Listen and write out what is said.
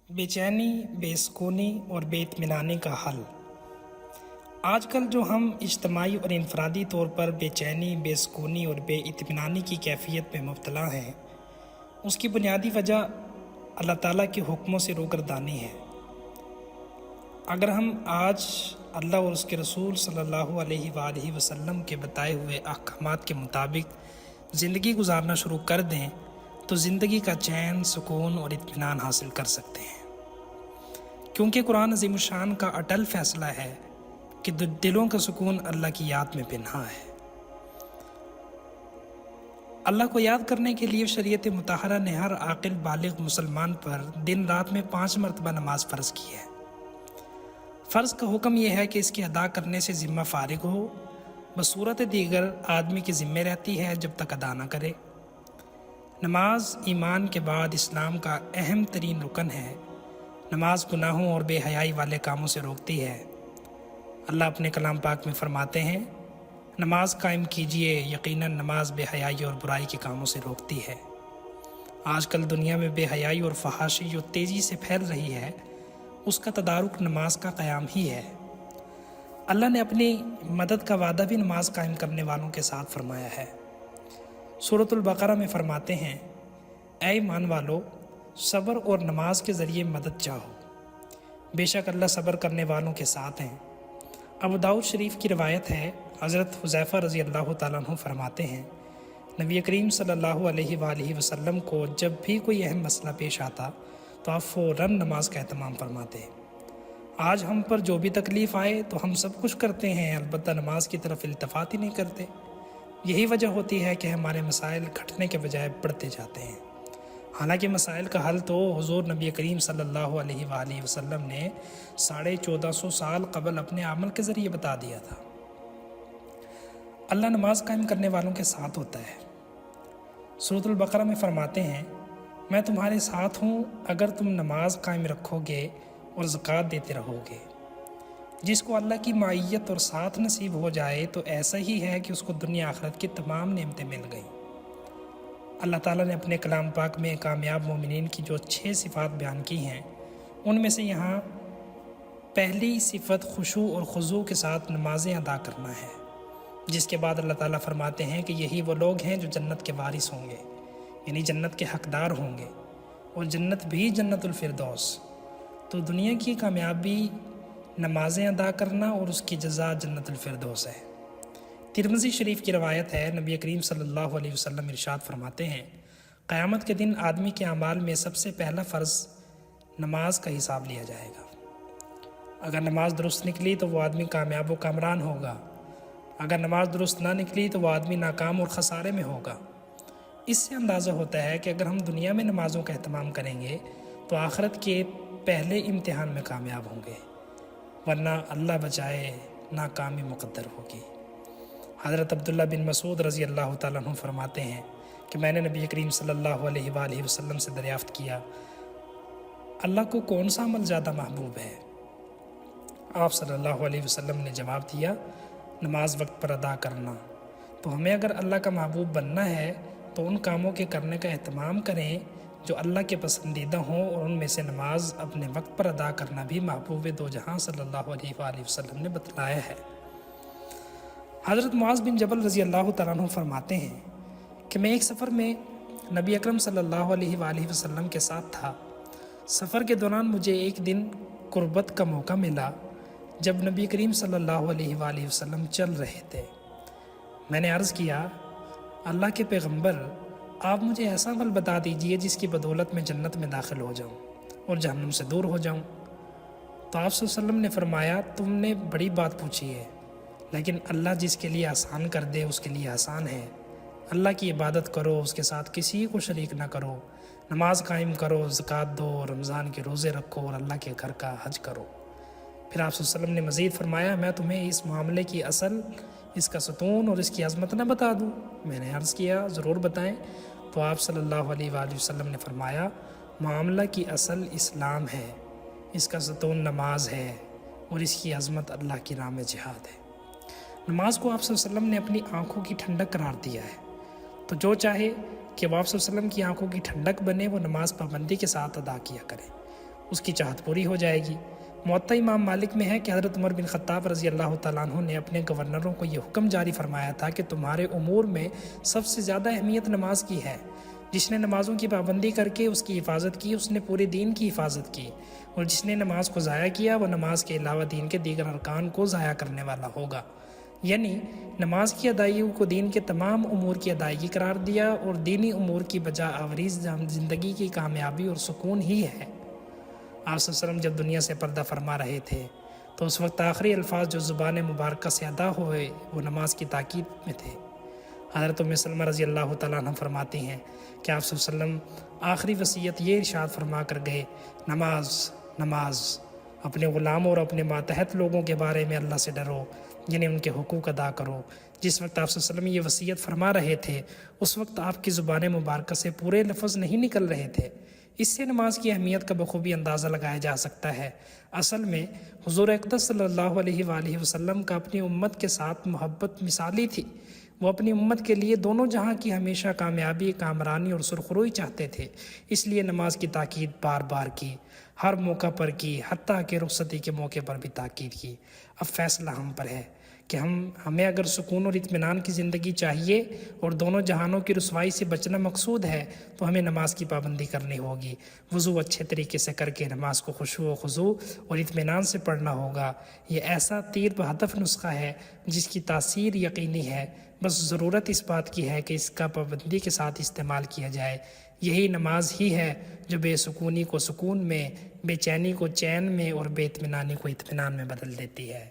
بے چینی، بے سکونی اور بے اطمینانی کا حل۔ آج کل جو ہم اجتماعی اور انفرادی طور پر بے چینی، بے سکونی اور بے اطمینانی کی کیفیت میں مبتلا ہیں، اس کی بنیادی وجہ اللہ تعالیٰ کے حکموں سے روگردانی ہے۔ اگر ہم آج اللہ اور اس کے رسول صلی اللہ علیہ وآلہ وسلم کے بتائے ہوئے احکامات کے مطابق زندگی گزارنا شروع کر دیں تو زندگی کا چین، سکون اور اطمینان حاصل کر سکتے ہیں، کیونکہ قرآن عظیم الشان کا اٹل فیصلہ ہے کہ دلوں کا سکون اللہ کی یاد میں پنہاں ہے۔ اللہ کو یاد کرنے کے لیے شریعت مطہرہ نے ہر عاقل بالغ مسلمان پر دن رات میں 5 مرتبہ نماز فرض کی ہے۔ فرض کا حکم یہ ہے کہ اس کے ادا کرنے سے ذمہ فارغ ہو، بصورت دیگر آدمی کے ذمہ رہتی ہے جب تک ادا نہ کرے۔ نماز ایمان کے بعد اسلام کا اہم ترین رکن ہے۔ نماز گناہوں اور بے حیائی والے کاموں سے روکتی ہے۔ اللہ اپنے کلام پاک میں فرماتے ہیں، نماز قائم کیجئے، یقیناً نماز بے حیائی اور برائی کے کاموں سے روکتی ہے۔ آج کل دنیا میں بے حیائی اور فحاشی جو تیزی سے پھیل رہی ہے، اس کا تدارک نماز کا قیام ہی ہے۔ اللہ نے اپنی مدد کا وعدہ بھی نماز قائم کرنے والوں کے ساتھ فرمایا ہے۔ سورۃ البقرہ میں فرماتے ہیں، اے ایمان والو، صبر اور نماز کے ذریعے مدد چاہو، بے شک اللہ صبر کرنے والوں کے ساتھ ہیں۔ ابو داؤد شریف کی روایت ہے، حضرت حذیفہ رضی اللہ تعالیٰ عنہ فرماتے ہیں، نبی کریم صلی اللہ علیہ وآلہ وسلم کو جب بھی کوئی اہم مسئلہ پیش آتا تو آپ فوراً نماز کا اہتمام فرماتے۔ آج ہم پر جو بھی تکلیف آئے تو ہم سب کچھ کرتے ہیں، البتہ نماز کی طرف التفات ہی نہیں کرتے۔ یہی وجہ ہوتی ہے کہ ہمارے مسائل گھٹنے کے بجائے بڑھتے جاتے ہیں، حالانکہ مسائل کا حل تو حضور نبی کریم صلی اللہ علیہ وآلہ وسلم نے 1450 سال قبل اپنے عمل کے ذریعے بتا دیا تھا۔ اللہ نماز قائم کرنے والوں کے ساتھ ہوتا ہے۔ سورۃ البقرہ میں فرماتے ہیں، میں تمہارے ساتھ ہوں اگر تم نماز قائم رکھو گے اور زکوٰۃ دیتے رہو گے۔ جس کو اللہ کی معیت اور ساتھ نصیب ہو جائے تو ایسا ہی ہے کہ اس کو دنیا آخرت کی تمام نعمتیں مل گئیں۔ اللہ تعالیٰ نے اپنے کلام پاک میں کامیاب مومنین کی جو 6 صفات بیان کی ہیں، ان میں سے یہاں پہلی صفت خشوع اور خضوع کے ساتھ نمازیں ادا کرنا ہے، جس کے بعد اللہ تعالیٰ فرماتے ہیں کہ یہی وہ لوگ ہیں جو جنت کے وارث ہوں گے، یعنی جنت کے حقدار ہوں گے، اور جنت بھی جنت الفردوس۔ تو دنیا کی کامیابی نمازیں ادا کرنا اور اس کی جزا جنت الفردوس ہے۔ ترمذی شریف کی روایت ہے، نبی کریم صلی اللہ علیہ وسلم ارشاد فرماتے ہیں، قیامت کے دن آدمی کے اعمال میں سب سے پہلا فرض نماز کا حساب لیا جائے گا۔ اگر نماز درست نکلی تو وہ آدمی کامیاب و کامران ہوگا، اگر نماز درست نہ نکلی تو وہ آدمی ناکام اور خسارے میں ہوگا۔ اس سے اندازہ ہوتا ہے کہ اگر ہم دنیا میں نمازوں کا اہتمام کریں گے تو آخرت کے پہلے امتحان میں کامیاب ہوں گے، ورنہ اللہ بچائے ناکامی مقدر ہوگی۔ حضرت عبداللہ بن مسعود رضی اللہ تعالیٰ عنہ فرماتے ہیں کہ میں نے نبی کریم صلی اللہ علیہ وآلہ وسلم سے دریافت کیا، اللہ کو کون سا عمل زیادہ محبوب ہے؟ آپ صلی اللہ علیہ وسلم نے جواب دیا، نماز وقت پر ادا کرنا۔ تو ہمیں اگر اللہ کا محبوب بننا ہے تو ان کاموں کے کرنے کا اہتمام کریں جو اللہ کے پسندیدہ ہوں، اور ان میں سے نماز اپنے وقت پر ادا کرنا بھی محبوب دو جہاں صلی اللہ علیہ وآلہ وسلم نے بتلایا ہے۔ حضرت معاذ بن جبل رضی اللہ تعالیٰ عنہ فرماتے ہیں کہ میں ایک سفر میں نبی اکرم صلی اللہ علیہ وآلہ وسلم کے ساتھ تھا۔ سفر کے دوران مجھے ایک دن قربت کا موقع ملا جب نبی کریم صلی اللہ علیہ وآلہ وسلم چل رہے تھے۔ میں نے عرض کیا، اللہ کے پیغمبر، آپ مجھے ایسا عمل بتا دیجئے جس کی بدولت میں جنت میں داخل ہو جاؤں اور جہنم سے دور ہو جاؤں۔ تو آپ صلی اللہ علیہ وسلم نے فرمایا، تم نے بڑی بات پوچھی ہے، لیکن اللہ جس کے لیے آسان کر دے اس کے لیے آسان ہے۔ اللہ کی عبادت کرو، اس کے ساتھ کسی کو شریک نہ کرو، نماز قائم کرو، زکوٰۃ دو، رمضان کے روزے رکھو اور اللہ کے گھر کا حج کرو۔ پھر آپ صلی اللہ علیہ وسلم نے مزید فرمایا، میں تمہیں اس معاملے کی اصل، اس کا ستون اور اس کی عظمت نہ بتا دوں؟ میں نے عرض کیا، ضرور بتائیں۔ تو آپ صلی اللہ علیہ وآلہ وسلم نے فرمایا، معاملہ کی اصل اسلام ہے، اس کا ستون نماز ہے، اور اس کی عظمت اللہ کی راہ میں جہاد ہے۔ نماز کو آپ صلی اللہ علیہ وسلم نے اپنی آنکھوں کی ٹھنڈک قرار دیا ہے، تو جو چاہے کہ وہ آپ صلی اللہ علیہ وسلم کی آنکھوں کی ٹھنڈک بنے، وہ نماز پابندی کے ساتھ ادا کیا کرے۔ اس کی چاہت پوری ہو جائے گی۔ موطا امام مالک میں ہے کہ حضرت عمر بن خطاب رضی اللہ تعالیٰ عنہ نے اپنے گورنروں کو یہ حکم جاری فرمایا تھا کہ تمہارے امور میں سب سے زیادہ اہمیت نماز کی ہے۔ جس نے نمازوں کی پابندی کر کے اس کی حفاظت کی، اس نے پورے دین کی حفاظت کی، اور جس نے نماز کو ضائع کیا وہ نماز کے علاوہ دین کے دیگر ارکان کو ضائع کرنے والا ہوگا۔ یعنی نماز کی ادائیگی کو دین کے تمام امور کی ادائیگی قرار دیا، اور دینی امور کی بجا آوری زندگی کی کامیابی اور سکون ہی ہے۔ آپ صلی اللہ علیہ وسلم جب دنیا سے پردہ فرما رہے تھے تو اس وقت آخری الفاظ جو زبان مبارکہ سے ادا ہوئے وہ نماز کی تاکید میں تھے۔ حضرت ام سلمہ رضی اللہ تعالیٰ عنہ فرماتی ہیں کہ آپ صلی اللہ علیہ وسلم آخری وصیت یہ ارشاد فرما کر گئے، نماز نماز، اپنے غلاموں اور اپنے ماتحت لوگوں کے بارے میں اللہ سے ڈرو، جنہیں ان کے حقوق ادا کرو۔ جس وقت آپ صلی اللہ علیہ وسلم یہ وصیت فرما رہے تھے اس وقت آپ کی زبان مبارکہ سے پورے لفظ نہیں نکل رہے تھے۔ اس سے نماز کی اہمیت کا بخوبی اندازہ لگایا جا سکتا ہے۔ اصل میں حضور اقدس صلی اللہ علیہ وآلہ وسلم کا اپنی امت کے ساتھ محبت مثالی تھی۔ وہ اپنی امت کے لیے دونوں جہاں کی ہمیشہ کامیابی، کامرانی اور سرخروئی چاہتے تھے، اس لیے نماز کی تاکید بار بار کی، ہر موقع پر کی، حتیٰ کہ رخصتی کے موقع پر بھی تاکید کی۔ اب فیصلہ ہم پر ہے کہ ہمیں اگر سکون اور اطمینان کی زندگی چاہیے اور دونوں جہانوں کی رسوائی سے بچنا مقصود ہے تو ہمیں نماز کی پابندی کرنی ہوگی۔ وضو اچھے طریقے سے کر کے نماز کو خشوع و خضوع اور اطمینان سے پڑھنا ہوگا۔ یہ ایسا تیر بہدف نسخہ ہے جس کی تاثیر یقینی ہے، بس ضرورت اس بات کی ہے کہ اس کا پابندی کے ساتھ استعمال کیا جائے۔ یہی نماز ہی ہے جو بے سکونی کو سکون میں، بے چینی کو چین میں اور بے اطمینانی کو اطمینان میں بدل دیتی ہے۔